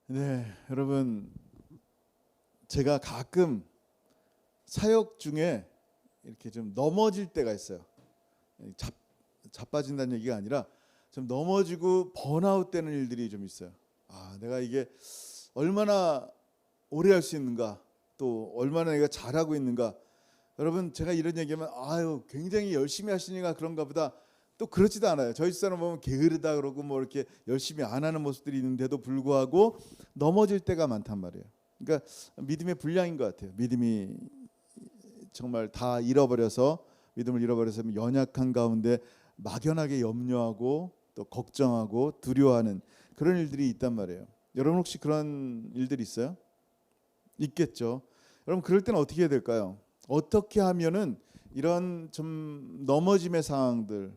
네, 여러분, 제가 가끔 사역 중에 이렇게 좀 넘어질 때가 있어요. 자빠진다는 얘기가 아니라 좀 넘어지고 번아웃 되는 일들이 좀 있어요. 내가 이게 얼마나 오래 할 수 있는가, 또 얼마나 내가 잘하고 있는가. 여러분, 제가 이런 얘기하면 굉장히 열심히 하시니까 그런가 보다. 또 그렇지도 않아요. 저희 집사람 보면 게으르다 그러고 뭐 이렇게 열심히 안 하는 모습들이 있는데도 불구하고 넘어질 때가 많단 말이에요. 그러니까 믿음의 분량인 것 같아요. 믿음이 정말 다 잃어버려서, 믿음을 잃어버려서 연약한 가운데 막연하게 염려하고 또 걱정하고 두려워하는 그런 일들이 있단 말이에요. 여러분 혹시 그런 일들이 있어요? 있겠죠. 여러분, 그럴 때는 어떻게 해야 될까요? 어떻게 하면은 이런 좀 넘어짐의 상황들,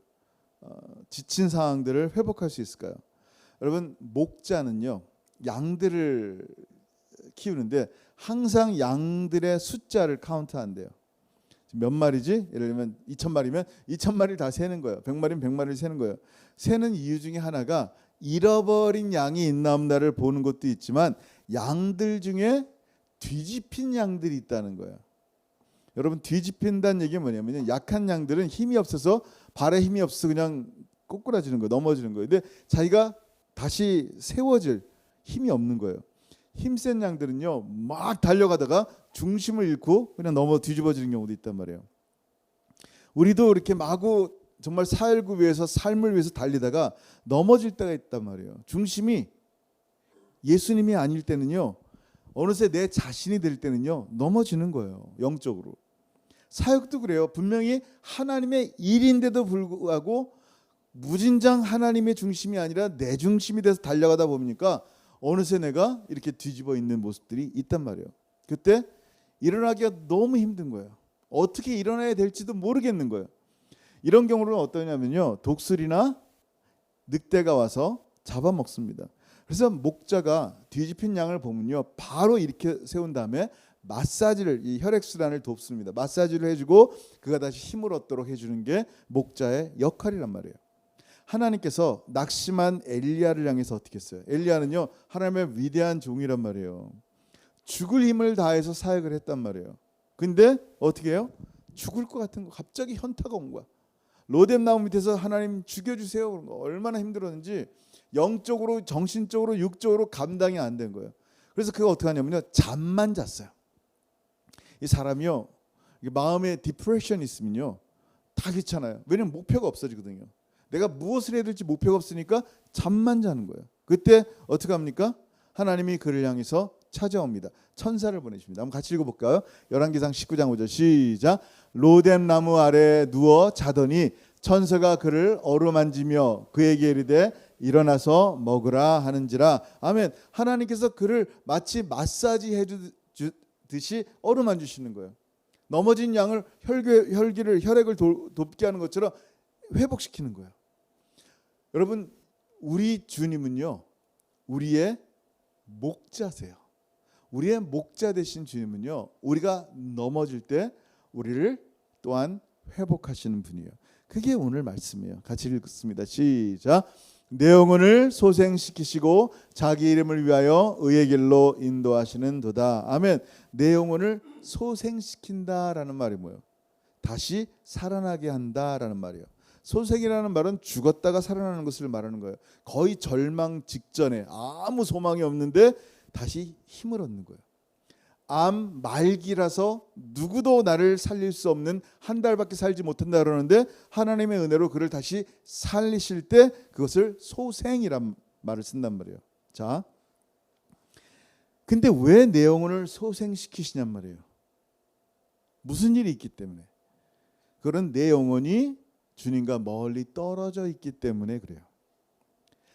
지친 상황들을 회복할 수 있을까요? 여러분, 목자는요, 양들을 키우는데 항상 양들의 숫자를 카운트한대요. 몇 마리지? 예를 들면 2,000마리면 2,000마리를 다 세는 거예요. 100마리면 100마리를 세는 거예요. 세는 이유 중에 하나가 잃어버린 양이 있나 없나를 보는 것도 있지만 양들 중에 뒤집힌 양들이 있다는 거예요. 여러분, 뒤집힌다는 얘기는 뭐냐면 약한 양들은 힘이 없어서, 발에 힘이 없어서 그냥 꼬꾸라지는 거예요. 넘어지는 거예요. 근데 자기가 다시 세워질 힘이 없는 거예요. 힘센 양들은요, 막 달려가다가 중심을 잃고 그냥 넘어 뒤집어지는 경우도 있단 말이에요. 우리도 이렇게 마구 정말 살기 위해서, 삶을 위해서 달리다가 넘어질 때가 있단 말이에요. 중심이 예수님이 아닐 때는요, 어느새 내 자신이 될 때는요, 넘어지는 거예요. 영적으로. 사역도 그래요. 분명히 하나님의 일인데도 불구하고 무진장 하나님의 중심이 아니라 내 중심이 돼서 달려가다 보니까 어느새 내가 이렇게 뒤집어 있는 모습들이 있단 말이에요. 그때 일어나기가 너무 힘든 거예요. 어떻게 일어나야 될지도 모르겠는 거예요. 이런 경우는 어떠냐면요, 독수리나 늑대가 와서 잡아먹습니다. 그래서 목자가 뒤집힌 양을 보면요, 바로 이렇게 세운 다음에 마사지를, 이 혈액순환을 돕습니다. 마사지를 해주고 그가 다시 힘을 얻도록 해주는 게 목자의 역할이란 말이에요. 하나님께서 낙심한 엘리야를 향해서 어떻게 했어요? 엘리야는요, 하나님의 위대한 종이란 말이에요. 죽을 힘을 다해서 사역을 했단 말이에요. 근데 어떻게 해요? 죽을 것 같은 거, 갑자기 현타가 온 거야. 로뎀 나무 밑에서 하나님 죽여주세요. 그런 거 얼마나 힘들었는지 영적으로, 정신적으로, 육적으로 감당이 안 된 거예요. 그래서 그가 어떻게 하냐면요, 잠만 잤어요. 이 사람이요, 마음에 디프레션이 있으면요, 다 귀찮아요. 왜냐면 목표가 없어지거든요. 내가 무엇을 해야 될지 목표가 없으니까 잠만 자는 거예요. 그때 어떻게 합니까? 하나님이 그를 향해서 찾아옵니다. 천사를 보내십니다. 한번 같이 읽어볼까요? 열왕기상 19장 5절 시작. 로뎀 나무 아래 누워 자더니 천사가 그를 어루만지며 그에게 이르되 일어나서 먹으라 하는지라. 아멘. 하나님께서 그를 마치 마사지 해주듯이 어루만지시는 거예요. 넘어진 양을 혈액을 돕게 하는 것처럼 회복시키는 거예요. 여러분, 우리 주님은요, 우리의 목자세요. 우리의 목자 되신 주님은요, 우리가 넘어질 때 우리를 또한 회복하시는 분이에요. 그게 오늘 말씀이에요. 같이 읽습니다. 시작. 내 영혼을 소생시키시고 자기 이름을 위하여 의의 길로 인도하시는 도다. 아멘. 내 영혼을 소생시킨다라는 말이 뭐예요? 다시 살아나게 한다라는 말이에요. 소생이라는 말은 죽었다가 살아나는 것을 말하는 거예요. 거의 절망 직전에 아무 소망이 없는데 다시 힘을 얻는 거예요. 암 말기라서 누구도 나를 살릴 수 없는, 한 달밖에 살지 못한다 그러는데 하나님의 은혜로 그를 다시 살리실 때 그것을 소생이란 말을 쓴단 말이에요. 자, 근데 왜 내 영혼을 소생시키시냔 말이에요. 무슨 일이 있기 때문에. 그런 내 영혼이 주님과 멀리 떨어져 있기 때문에 그래요.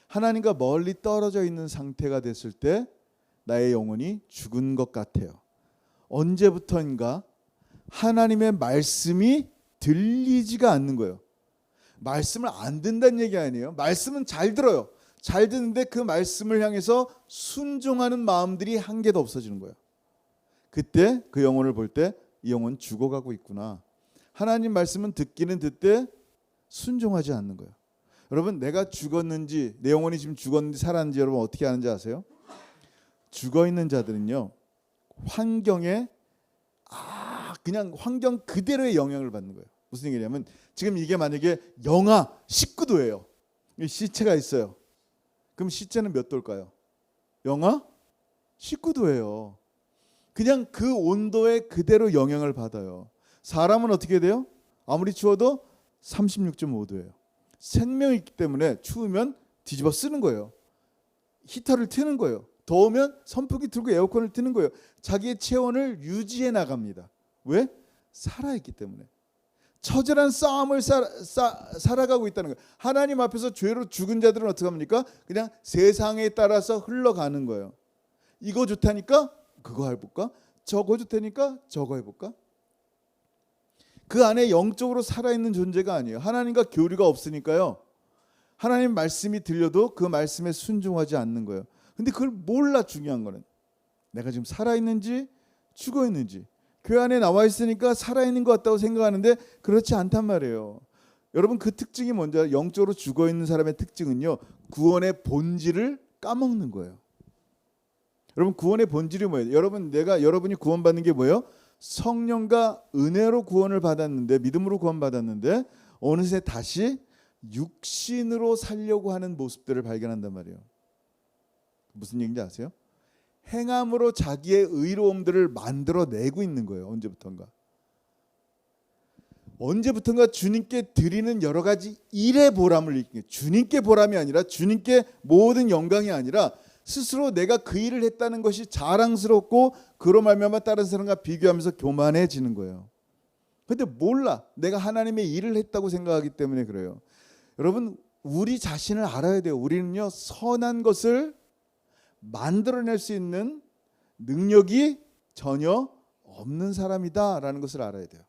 하나님과 멀리 떨어져 있는 상태가 됐을 때 나의 영혼이 죽은 것 같아요. 언제부터인가 하나님의 말씀이 들리지가 않는 거예요. 말씀을 안 듣는다는 얘기 아니에요. 말씀은 잘 들어요. 잘 듣는데 그 말씀을 향해서 순종하는 마음들이 한 개도 없어지는 거예요. 그때 그 영혼을 볼 때 이 영혼 죽어가고 있구나. 하나님 말씀은 듣기는 듣되 순종하지 않는 거예요. 여러분, 내가 죽었는지, 내 영혼이 지금 죽었는지 살았는지 여러분 어떻게 아는지 아세요? 죽어 있는 자들은요, 환경에 그냥 환경 그대로의 영향을 받는 거예요. 무슨 얘기냐면 지금 이게 만약에 영하 19도예요. 시체가 있어요. 그럼 시체는 몇 도일까요? 영하 19도예요. 그냥 그 온도에 그대로 영향을 받아요. 사람은 어떻게 돼요? 아무리 추워도 36.5도예요. 생명이 있기 때문에 추우면 뒤집어 쓰는 거예요. 히터를 트는 거예요. 더우면 선풍기 틀고 에어컨을 트는 거예요. 자기의 체온을 유지해 나갑니다. 왜? 살아있기 때문에. 처절한 싸움을 살아가고 있다는 거예요. 하나님 앞에서 죄로 죽은 자들은 어떻게 합니까? 그냥 세상에 따라서 흘러가는 거예요. 이거 좋다니까 그거 해볼까? 저거 좋다니까 저거 해볼까? 그 안에 영적으로 살아있는 존재가 아니에요. 하나님과 교류가 없으니까요. 하나님 말씀이 들려도 그 말씀에 순종하지 않는 거예요. 근데 그걸 몰라. 중요한 거는 내가 지금 살아있는지 죽어있는지. 교회 안에 나와 있으니까 살아있는 것 같다고 생각하는데 그렇지 않단 말이에요. 여러분, 그 특징이 뭔지, 영적으로 죽어있는 사람의 특징은요, 구원의 본질을 까먹는 거예요. 여러분, 구원의 본질이 뭐예요? 여러분이 구원받는 게 뭐예요? 성령과 은혜로 구원을 받았는데, 믿음으로 구원받았는데 어느새 다시 육신으로 살려고 하는 모습들을 발견한단 말이에요. 무슨 얘기인지 아세요? 행함으로 자기의 의로움들을 만들어내고 있는 거예요. 언제부턴가 주님께 드리는 여러 가지 일의 보람을 느끼는 거예요. 주님께 보람이 아니라, 주님께 모든 영광이 아니라 스스로 내가 그 일을 했다는 것이 자랑스럽고, 그로 말미암아 다른 사람과 비교하면서 교만해지는 거예요. 근데 몰라. 내가 하나님의 일을 했다고 생각하기 때문에 그래요. 여러분, 우리 자신을 알아야 돼요. 우리는요, 선한 것을 만들어낼 수 있는 능력이 전혀 없는 사람이다라는 것을 알아야 돼요.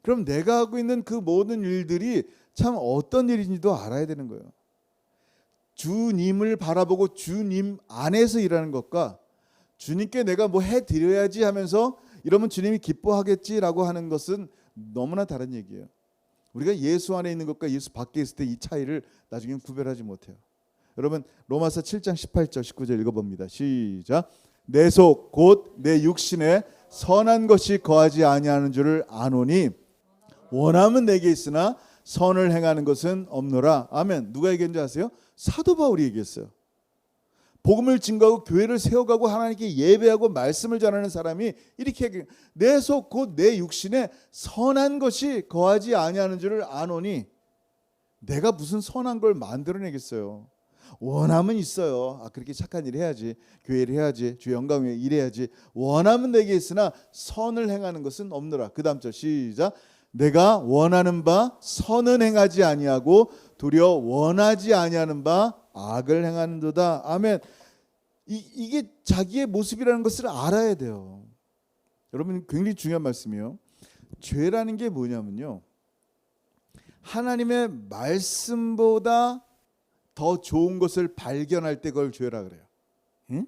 그럼 내가 하고 있는 그 모든 일들이 참 어떤 일인지도 알아야 되는 거예요. 주님을 바라보고 주님 안에서 일하는 것과 주님께 내가 뭐 해드려야지 하면서 이러면 주님이 기뻐하겠지라고 하는 것은 너무나 다른 얘기예요. 우리가 예수 안에 있는 것과 예수 밖에 있을 때 이 차이를 나중에 구별하지 못해요. 여러분, 로마서 7장 18절 19절 읽어봅니다. 시작. 내 속 곧 내 육신에 선한 것이 거하지 아니하는 줄을 아노니 원함은 내게 있으나 선을 행하는 것은 없노라. 아멘. 누가 얘기했는지 아세요? 사도 바울이 얘기했어요. 복음을 증거하고 교회를 세워가고 하나님께 예배하고 말씀을 전하는 사람이 이렇게 얘기해요. 내 속 곧 내 육신에 선한 것이 거하지 아니하는 줄을 아노니. 내가 무슨 선한 걸 만들어내겠어요. 원함은 있어요. 그렇게 착한 일 해야지, 교회를 해야지, 주 영광 위해 일해야지. 원함은 내게 있으나 선을 행하는 것은 없노라. 그 다음 절 시작. 내가 원하는 바 선은 행하지 아니하고 도리어 원하지 아니하는 바 악을 행하는도다. 아멘. 이게 자기의 모습이라는 것을 알아야 돼요. 여러분, 굉장히 중요한 말씀이에요. 죄라는 게 뭐냐면요, 하나님의 말씀보다 더 좋은 것을 발견할 때 그걸 죄라 그래요. 응?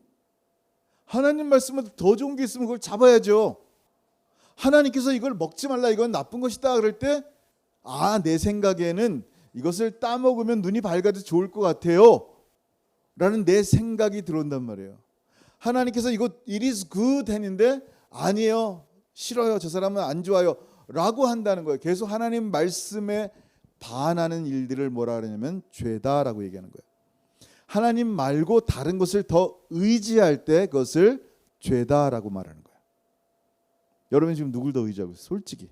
하나님 말씀보다 더 좋은 게 있으면 그걸 잡아야죠. 하나님께서 이걸 먹지 말라, 이건 나쁜 것이다 그럴 때, 내 생각에는 이것을 따먹으면 눈이 밝아져 좋을 것 같아요 라는 내 생각이 들어온단 말이에요. 하나님께서 이거 it is good 했는데 아니에요, 싫어요, 저 사람은 안 좋아요 라고 한다는 거예요. 계속 하나님 말씀에 반하는 일들을 뭐라 그러냐면 죄다라고 얘기하는 거예요. 하나님 말고 다른 것을 더 의지할 때 그것을 죄다라고 말하는 거예요. 여러분, 지금 누굴 더 의지하고 있어요? 솔직히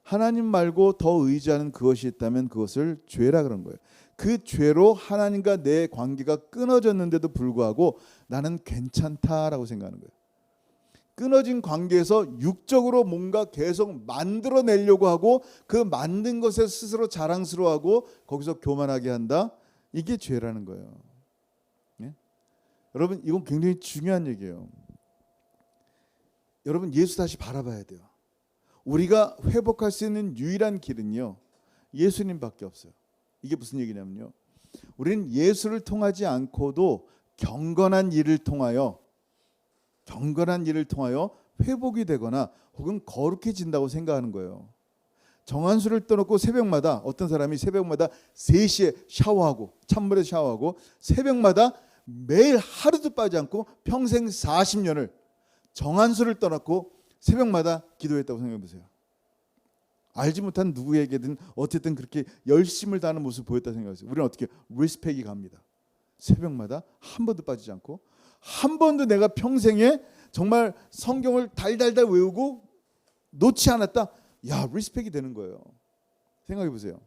하나님 말고 더 의지하는 그것이 있다면 그것을 죄라 그런 거예요. 그 죄로 하나님과 내 관계가 끊어졌는데도 불구하고 나는 괜찮다라고 생각하는 거예요. 끊어진 관계에서 육적으로 뭔가 계속 만들어내려고 하고 그 만든 것에 스스로 자랑스러워하고 거기서 교만하게 한다. 이게 죄라는 거예요. 예? 여러분, 이건 굉장히 중요한 얘기예요. 여러분, 예수 다시 바라봐야 돼요. 우리가 회복할 수 있는 유일한 길은요, 예수님밖에 없어요. 이게 무슨 얘기냐면요, 우리는 예수를 통하지 않고도 경건한 일을 통하여 회복이 되거나 혹은 거룩해진다고 생각하는 거예요. 정한수를 떠놓고 새벽마다, 어떤 사람이 새벽마다 3시에 샤워하고, 찬물에 샤워하고 새벽마다 매일 하루도 빠지지 않고 평생 40년을 정한수를 떠났고 새벽마다 기도했다고 생각해 보세요. 알지 못한 누구에게든 어쨌든 그렇게 열심을 다하는 모습을 보였다 생각하세요. 우리는 어떻게 리스펙이 갑니다. 새벽마다 한 번도 빠지지 않고 한 번도 내가 평생에 정말 성경을 달달달 외우고 놓지 않았다. 야, 리스펙이 되는 거예요. 생각해 보세요.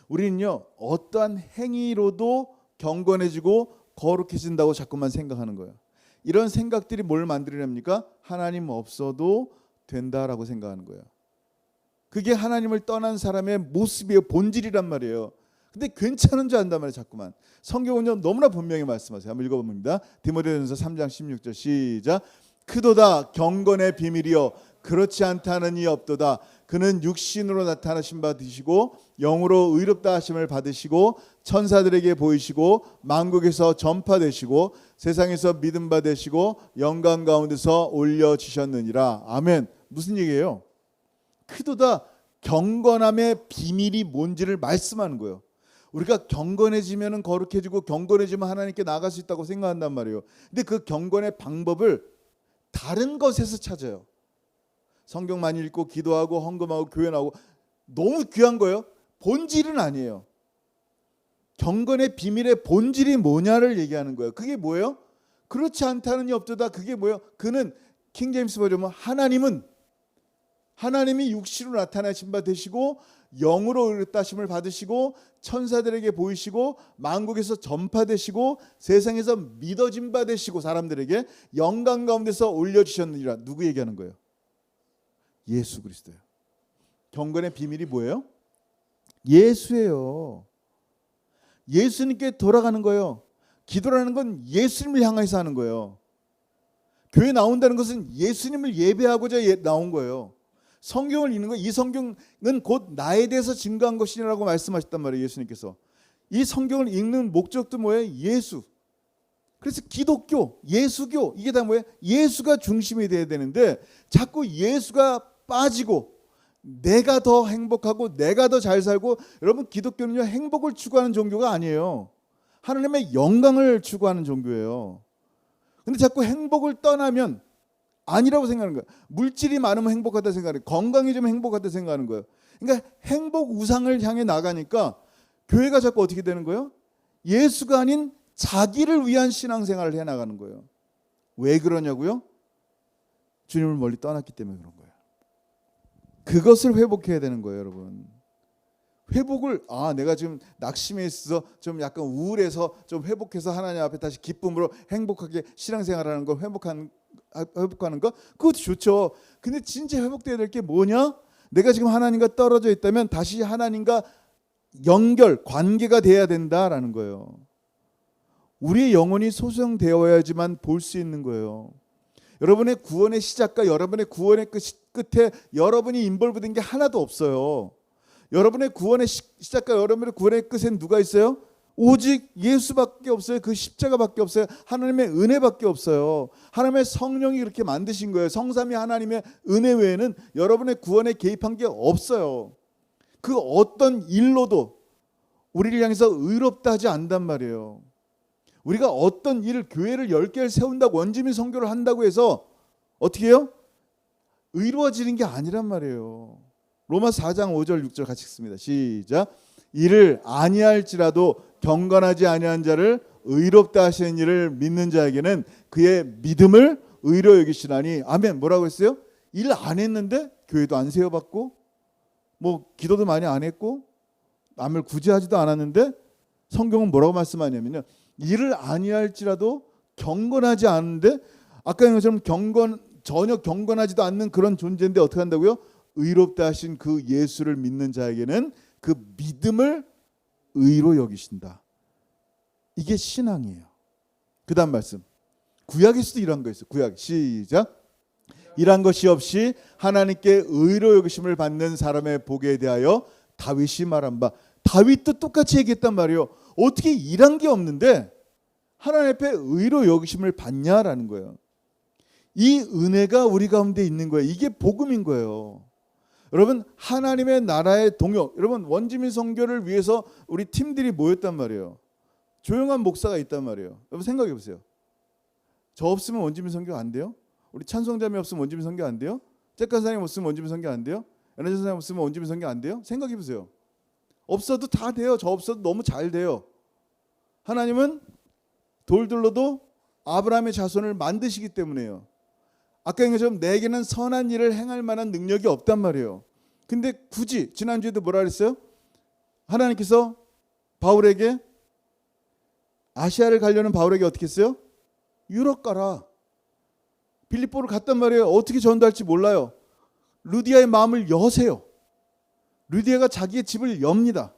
우리는요, 어떠한 행위로도 경건해지고 거룩해진다고 자꾸만 생각하는 거예요. 이런 생각들이 뭘 만들어냅니까? 하나님 없어도 된다라고 생각하는 거예요. 그게 하나님을 떠난 사람의 모습이에요. 본질이란 말이에요. 근데 괜찮은 줄 안단 말이에요. 자꾸만. 성경은요, 너무나 분명히 말씀하세요. 한번 읽어봅니다. 디모데전서 3장 16절 시작. 크도다 경건의 비밀이여 그렇지 않다는 이 없도다. 그는 육신으로 나타나신 바 되시고 영으로 의롭다 하심을 받으시고 천사들에게 보이시고 만국에서 전파되시고 세상에서 믿음 받으시고 영광 가운데서 올려지셨느니라. 아멘. 무슨 얘기예요? 크도다 경건함의 비밀이 뭔지를 말씀하는 거예요. 우리가 경건해지면 거룩해지고 경건해지면 하나님께 나아갈 수 있다고 생각한단 말이에요. 근데 그 경건의 방법을 다른 것에서 찾아요. 성경 많이 읽고 기도하고 헌금하고 교회 나오고 너무 귀한 거예요. 본질은 아니에요. 경건의 비밀의 본질이 뭐냐를 얘기하는 거예요. 그게 뭐예요? 그렇지 않다는 이 없도다. 그게 뭐예요? 그는 킹제임스 버전은 하나님이 육신으로 나타나신 바 되시고 영으로 의롭다 하심을 받으시고 천사들에게 보이시고 만국에서 전파되시고 세상에서 믿어진 바 되시고 사람들에게 영광 가운데서 올려주셨느니라. 누구 얘기하는 거예요? 예수 그리스도예요. 경건의 비밀이 뭐예요? 예수예요. 예수님께 돌아가는 거예요. 기도라는 건 예수님을 향해서 하는 거예요. 교회 나온다는 것은 예수님을 예배하고자 나온 거예요. 성경을 읽는 거, 이 성경은 곧 나에 대해서 증거한 것이라고 말씀하셨단 말이에요. 예수님께서. 이 성경을 읽는 목적도 뭐예요? 예수. 그래서 기독교, 예수교 이게 다 뭐예요? 예수가 중심이 돼야 되는데 자꾸 예수가 빠지고 내가 더 행복하고 내가 더 잘 살고, 여러분 기독교는요 행복을 추구하는 종교가 아니에요. 하나님의 영광을 추구하는 종교예요. 근데 자꾸 행복을 떠나면 아니라고 생각하는 거예요. 물질이 많으면 행복하다 생각해요. 건강해지면 행복하다 생각하는 거예요. 그러니까 행복 우상을 향해 나가니까 교회가 자꾸 어떻게 되는 거예요? 예수가 아닌 자기를 위한 신앙생활을 해나가는 거예요. 왜 그러냐고요? 주님을 멀리 떠났기 때문에 그런 거예요. 그것을 회복해야 되는 거예요, 여러분. 회복을 내가 지금 낙심해 있어서 좀 약간 우울해서 좀 회복해서 하나님 앞에 다시 기쁨으로 행복하게 신앙생활하는 걸 회복하는 거 그것도 좋죠. 근데 진짜 회복돼야 될 게 뭐냐? 내가 지금 하나님과 떨어져 있다면 다시 하나님과 연결, 관계가 돼야 된다라는 거예요. 우리의 영혼이 소성되어야지만 볼 수 있는 거예요. 여러분의 구원의 시작과 여러분의 구원의 끝에 여러분이 인볼브된 게 하나도 없어요. 여러분의 구원의 시작과 여러분의 구원의 끝엔 누가 있어요? 오직 예수밖에 없어요. 그 십자가밖에 없어요. 하나님의 은혜밖에 없어요. 하나님의 성령이 그렇게 만드신 거예요. 성삼위 하나님의 은혜 외에는 여러분의 구원에 개입한 게 없어요. 그 어떤 일로도 우리를 향해서 의롭다 하지 않단 말이에요. 우리가 어떤 일을, 교회를 10개를 세운다고, 원주민 선교를 한다고 해서 어떻게 해요? 의로워지는 게 아니란 말이에요. 로마서 4장 5절 6절 같이 읽습니다. 시작. 이를 아니할지라도 경건하지 아니한 자를 의롭다 하시는 일을 믿는 자에게는 그의 믿음을 의로 여기시나니. 아멘. 뭐라고 했어요? 일 안 했는데 교회도 안 세워봤고 뭐 기도도 많이 안 했고 남을 구제하지도 않았는데 성경은 뭐라고 말씀하냐면요, 일을 아니할지라도 경건하지 않은데, 아까 것처럼 전혀 경건하지도 않는 그런 존재인데 어떻게 한다고요? 의롭다 하신 그 예수를 믿는 자에게는 그 믿음을 의로 여기신다. 이게 신앙이에요. 그 다음 말씀, 구약에서도 이런 거 있어요. 구약 시작. 이란 것이 없이 하나님께 의로 여기심을 받는 사람의 복에 대하여 다윗이 말한 바. 다윗도 똑같이 얘기했단 말이에요. 어떻게 일한 게 없는데 하나님 앞에 의로 여기심을 받냐라는 거예요. 이 은혜가 우리 가운데 있는 거예요. 이게 복음인 거예요. 여러분, 하나님의 나라의 동역, 여러분 원주민 선교를 위해서 우리 팀들이 모였단 말이에요. 조용한 목사가 있단 말이에요. 여러분 생각해 보세요. 저 없으면 원주민 선교 안 돼요? 우리 찬송자매 없으면 원주민 선교 안 돼요? 잭간사님 없으면 원주민 선교 안 돼요? 연애전 사님 없으면 원주민 선교 안 돼요? 생각해 보세요. 없어도 다 돼요. 저 없어도 너무 잘 돼요. 하나님은 돌들로도 아브라함의 자손을 만드시기 때문에요. 아까 얘기한 것처럼 내게는 선한 일을 행할 만한 능력이 없단 말이에요. 근데 굳이 지난주에도 뭐라 그랬어요? 하나님께서 바울에게 아시아를 가려는 바울에게 어떻게 했어요? 유럽 가라. 빌립보를 갔단 말이에요. 어떻게 전도할지 몰라요. 루디아의 마음을 여세요. 루디아가 자기의 집을 엽니다.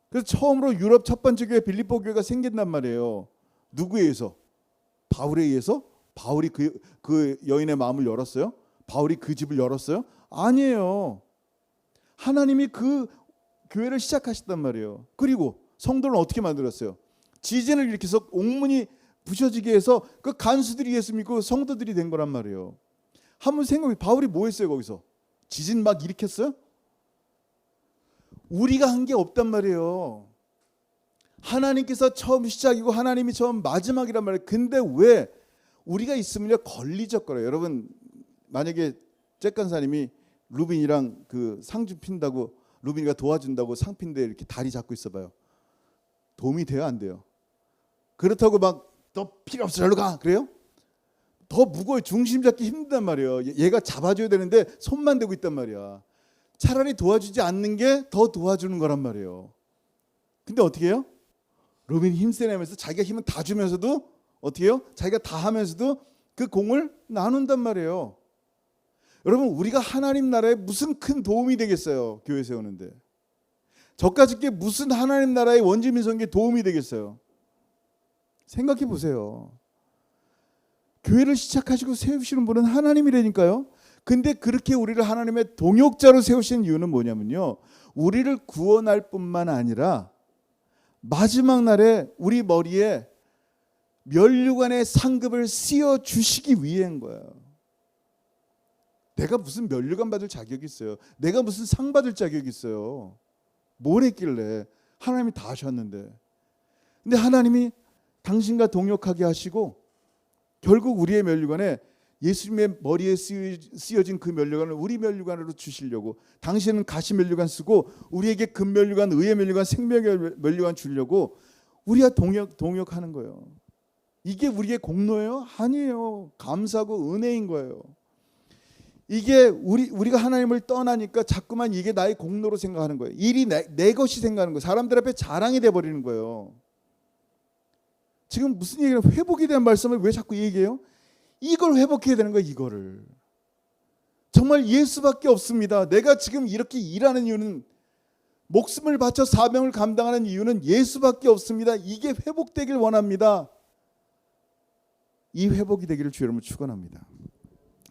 그래서 처음으로 유럽 첫 번째 교회 빌립보 교회가 생긴단 말이에요. 누구에 의해서? 바울에 의해서? 바울이 그 여인의 마음을 열었어요? 바울이 그 집을 열었어요? 아니에요. 하나님이 그 교회를 시작하셨단 말이에요. 그리고 성도는 어떻게 만들었어요? 지진을 일으켜서 옥문이 부셔지게 해서 그 간수들이 예수 믿고 성도들이 된 거란 말이에요. 한번 생각해, 바울이 뭐 했어요 거기서? 지진 막 일으켰어요? 우리가 한 게 없단 말이에요. 하나님께서 처음 시작이고 하나님이 처음 마지막이란 말이에요. 근데 왜 우리가 있으면요 걸리적거려요. 여러분 만약에 잭간사님이 루빈이랑 그 상주 핀다고 루빈이가 도와준다고 상핀데 이렇게 다리 잡고 있어봐요. 도움이 돼요 안 돼요? 그렇다고 막 너 필요 없어 절로 가 그래요? 더 무거워요. 중심 잡기 힘든단 말이에요. 얘가 잡아줘야 되는데 손만 대고 있단 말이야. 차라리 도와주지 않는 게 더 도와주는 거란 말이에요. 근데 어떻게 해요? 루빈이 힘쓰면서 자기가 힘은 다 주면서도 어떻게 해요? 자기가 다 하면서도 그 공을 나눈단 말이에요. 여러분 우리가 하나님 나라에 무슨 큰 도움이 되겠어요? 교회 세우는데. 저까지 게 무슨 하나님 나라의 원주민 선교에 도움이 되겠어요? 생각해 보세요. 교회를 시작하시고 세우시는 분은 하나님이라니까요. 근데 그렇게 우리를 하나님의 동역자로 세우신 이유는 뭐냐면요. 우리를 구원할 뿐만 아니라 마지막 날에 우리 머리에 면류관의 상급을 씌워 주시기 위해인 거예요. 내가 무슨 면류관 받을 자격이 있어요? 내가 무슨 상 받을 자격이 있어요? 뭘 했길래? 하나님이 다 하셨는데. 근데 하나님이 당신과 동역하게 하시고 결국 우리의 면류관에 예수님의 머리에 쓰여진 그 면류관을 우리 면류관으로 주시려고 당신은 가시 면류관 쓰고 우리에게 금 면류관, 의의 면류관, 생명의 면류관 주려고 우리가 동역하는 거예요. 이게 우리의 공로예요? 아니에요. 감사고 은혜인 거예요. 이게 우리가 하나님을 떠나니까 자꾸만 이게 나의 공로로 생각하는 거예요. 일이 내 것이 생각하는 거예요. 사람들 앞에 자랑이 돼버리는 거예요. 지금 무슨 얘기를 회복에 대한 말씀을 왜 자꾸 얘기해요? 이걸 회복해야 되는 거예요. 이거를 정말 예수밖에 없습니다. 내가 지금 이렇게 일하는 이유는 목숨을 바쳐 사명을 감당하는 이유는 예수밖에 없습니다. 이게 회복되길 원합니다. 이 회복이 되기를 주 여러분 축원합니다.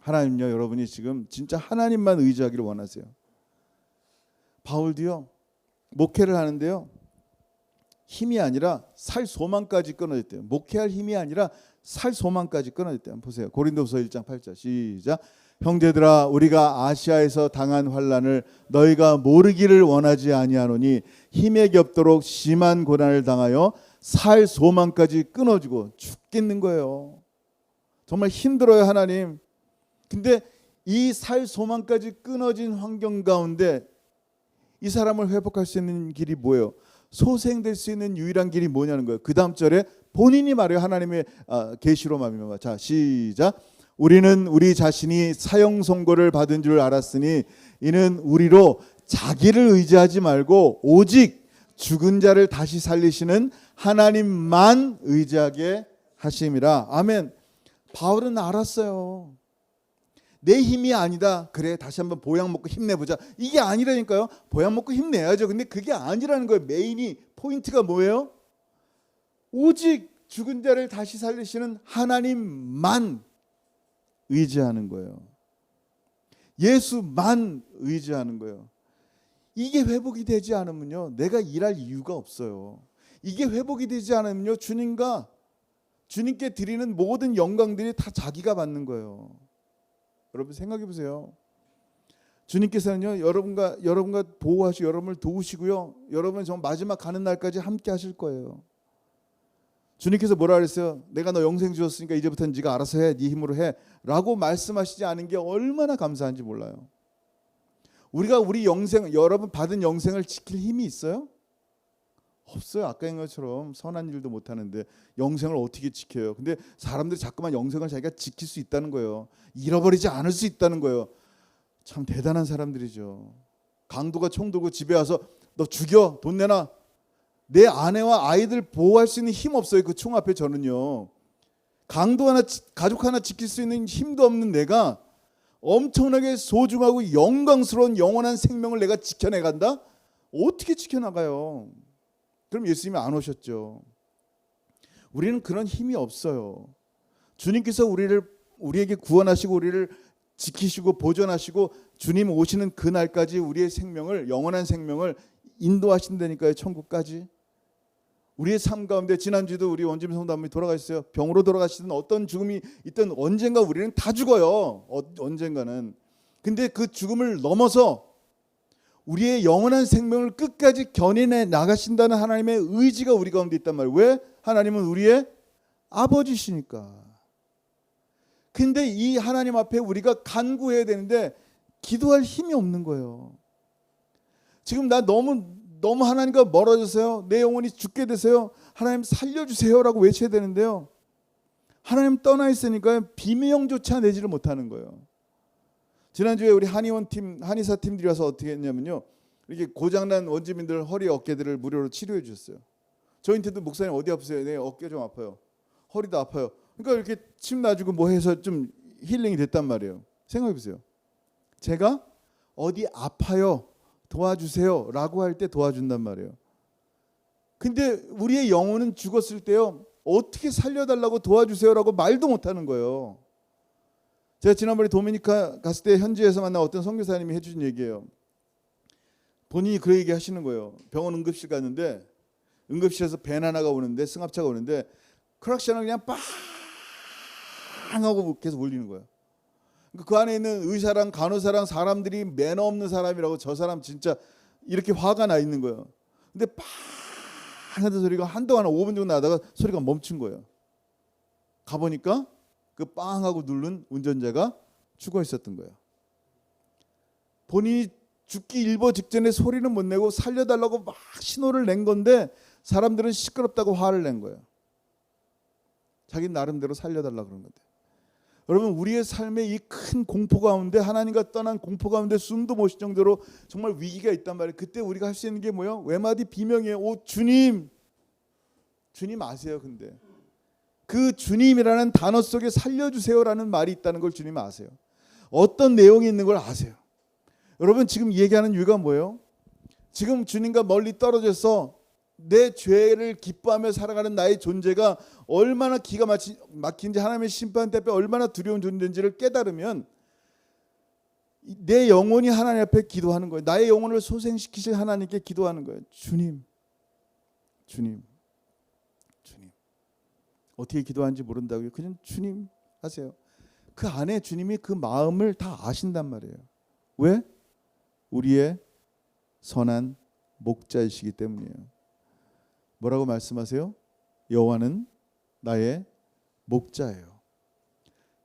하나님요 여러분이 지금 진짜 하나님만 의지하기를 원하세요. 바울도요 목회를 하는데요 힘이 아니라 살 소망까지 끊어졌대요. 목회할 힘이 아니라 살 소망까지 끊어졌대요. 한번 보세요. 고린도후서 1장 8절 시작. 형제들아 우리가 아시아에서 당한 환난을 너희가 모르기를 원하지 아니하노니 힘에 겹도록 심한 고난을 당하여 살 소망까지 끊어지고 죽겠는 거예요. 정말 힘들어요 하나님. 근데 이 살 소망까지 끊어진 환경 가운데 이 사람을 회복할 수 있는 길이 뭐예요? 소생될 수 있는 유일한 길이 뭐냐는 거예요. 그 다음 절에 본인이 말해요. 하나님의 계시로 말미암아. 자 시작. 우리는 우리 자신이 사형 선고를 받은 줄 알았으니 이는 우리로 자기를 의지하지 말고 오직 죽은 자를 다시 살리시는 하나님만 의지하게 하심이라. 아멘. 바울은 알았어요. 내 힘이 아니다. 그래 다시 한번 보약 먹고 힘내보자. 이게 아니라니까요. 보약 먹고 힘내야죠. 근데 그게 아니라는 거예요. 메인이 포인트가 뭐예요? 오직 죽은 자를 다시 살리시는 하나님만 의지하는 거예요. 예수만 의지하는 거예요. 이게 회복이 되지 않으면요 내가 일할 이유가 없어요. 이게 회복이 되지 않으면요 주님께 드리는 모든 영광들이 다 자기가 받는 거예요. 여러분 생각해 보세요. 주님께서는요 여러분과 보호하시고 여러분을 도우시고요 여러분 정 마지막 가는 날까지 함께 하실 거예요. 주님께서 뭐라 그랬어요? 내가 너 영생 주었으니까 이제부터는 네가 알아서 해. 네 힘으로 해. 라고 말씀하시지 않은 게 얼마나 감사한지 몰라요. 우리가 우리 영생, 여러분 받은 영생을 지킬 힘이 있어요? 없어요. 아까인 것처럼 선한 일도 못하는데 영생을 어떻게 지켜요? 근데 사람들이 자꾸만 영생을 자기가 지킬 수 있다는 거예요. 잃어버리지 않을 수 있다는 거예요. 참 대단한 사람들이죠. 강도가 총 들고 집에 와서 너 죽여, 돈 내놔. 내 아내와 아이들 보호할 수 있는 힘 없어요. 그 총 앞에 저는요. 강도 하나, 가족 하나 지킬 수 있는 힘도 없는 내가 엄청나게 소중하고 영광스러운 영원한 생명을 내가 지켜내간다? 어떻게 지켜나가요? 그럼 예수님이 안 오셨죠. 우리는 그런 힘이 없어요. 주님께서 우리에게 구원하시고 우리를 지키시고 보존하시고 주님 오시는 그날까지 우리의 생명을, 영원한 생명을 인도하신다니까요. 천국까지. 우리의 삶 가운데 지난주도 우리 원짐 성도님이 돌아가셨어요. 병으로 돌아가시든 어떤 죽음이 있든 언젠가 우리는 다 죽어요. 언젠가는. 근데 그 죽음을 넘어서 우리의 영원한 생명을 끝까지 견인해 나가신다는 하나님의 의지가 우리 가운데 있단 말이에요. 왜? 하나님은 우리의 아버지시니까. 근데 이 하나님 앞에 우리가 간구해야 되는데 기도할 힘이 없는 거예요. 지금 나 너무 하나님과 멀어져서요. 내 영혼이 죽게 되세요. 하나님 살려주세요라고 외쳐야 되는데요. 하나님 떠나 있으니까 비명조차 내지를 못하는 거예요. 지난주에 우리 한의사 팀들이 와서 어떻게 했냐면요. 이렇게 고장난 원주민들 허리 어깨들을 무료로 치료해 주셨어요. 저한테도 목사님 어디 아프세요? 네, 어깨 좀 아파요. 허리도 아파요. 그러니까 이렇게 침 놔주고 뭐 해서 좀 힐링이 됐단 말이에요. 생각해 보세요. 제가 어디 아파요 도와주세요 라고 할 때 도와준단 말이에요. 근데 우리의 영혼은 죽었을 때요. 어떻게 살려달라고 도와주세요라고 말도 못하는 거예요. 제가 지난번에 도미니카 갔을 때 현지에서 만난 어떤 선교사님이 해주신 얘기예요. 본인이 그 얘기 하시는 거예요. 병원 응급실 갔는데 응급실에서 벤 하나가 오는데 승합차가 오는데 크락션을 그냥 빵 하고 계속 울리는 거예요. 그 안에 있는 의사랑 간호사랑 사람들이 매너 없는 사람이라고 저 사람 진짜 이렇게 화가 나 있는 거예요. 근데 빵 하는 소리가 한동안 5분 정도 나다가 소리가 멈춘 거예요. 가보니까 그 빵 하고 누른 운전자가 죽어 있었던 거예요. 본인이 죽기 일보 직전에 소리는 못 내고 살려달라고 막 신호를 낸 건데 사람들은 시끄럽다고 화를 낸 거예요. 자기 나름대로 살려달라고 그런 건데. 여러분 우리의 삶의 이 큰 공포 가운데 하나님과 떠난 공포 가운데 숨도 못 쉴 정도로 정말 위기가 있단 말이에요. 그때 우리가 할 수 있는 게 뭐예요? 외마디 비명이에요. 오 주님. 주님 아세요. 근데 그 주님이라는 단어 속에 살려주세요라는 말이 있다는 걸 주님 아세요. 어떤 내용이 있는 걸 아세요. 여러분 지금 얘기하는 이유가 뭐예요? 지금 주님과 멀리 떨어져서 내 죄를 기뻐하며 살아가는 나의 존재가 얼마나 기가 막힌지 하나님의 심판 때문에 얼마나 두려운 존재인지를 깨달으면 내 영혼이 하나님 앞에 기도하는 거예요. 나의 영혼을 소생시키실 하나님께 기도하는 거예요. 주님, 주님, 주님. 어떻게 기도하는지 모른다고요? 그냥 주님 하세요. 그 안에 주님이 그 마음을 다 아신단 말이에요. 왜? 우리의 선한 목자이시기 때문이에요. 뭐라고 말씀하세요? 여호와는 나의 목자예요.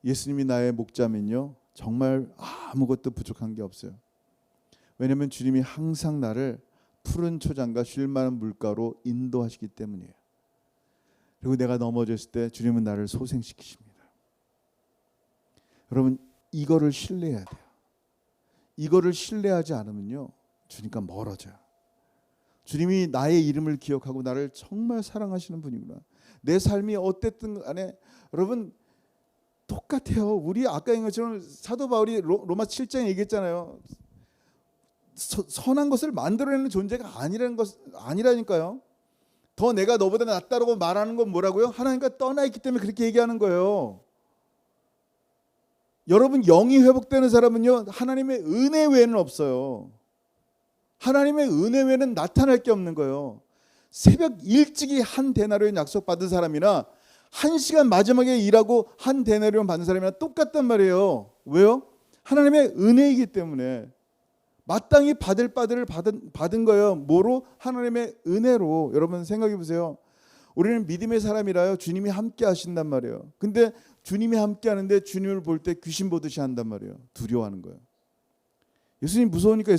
예수님이 나의 목자면요 정말 아무것도 부족한 게 없어요. 왜냐하면 주님이 항상 나를 푸른 초장과 쉴 만한 물가로 인도하시기 때문이에요. 그리고 내가 넘어졌을 때 주님은 나를 소생시키십니다. 여러분 이거를 신뢰해야 돼요. 이거를 신뢰하지 않으면요 주님과 멀어져요. 주님이 나의 이름을 기억하고 나를 정말 사랑하시는 분이구나. 내 삶이 어땠든 간에 여러분 똑같아요. 우리 아까 얘기한 것처럼 사도 바울이 로마 7장에 얘기했잖아요. 선한 것을 만들어내는 존재가 아니라니까요. 더 내가 너보다 낫다라고 말하는 건 뭐라고요? 하나님과 떠나 있기 때문에 그렇게 얘기하는 거예요. 여러분 영이 회복되는 사람은요 하나님의 은혜 외에는 없어요. 하나님의 은혜 외에는 나타날 게 없는 거예요. 새벽 일찍이 한 데나리온 약속받은 사람이나 1시간 마지막에 일하고 한 데나리온 받는 사람이나 똑같단 말이에요. 왜요? 하나님의 은혜이기 때문에 마땅히 받을 바들을 받은 거예요. 뭐로? 하나님의 은혜로. 여러분 생각해 보세요. 우리는 믿음의 사람이라요. 주님이 함께 하신단 말이에요. 근데 주님이 함께 하는데 주님을 볼 때 귀신 보듯이 한단 말이에요. 두려워하는 거예요. 예수님 무서우니까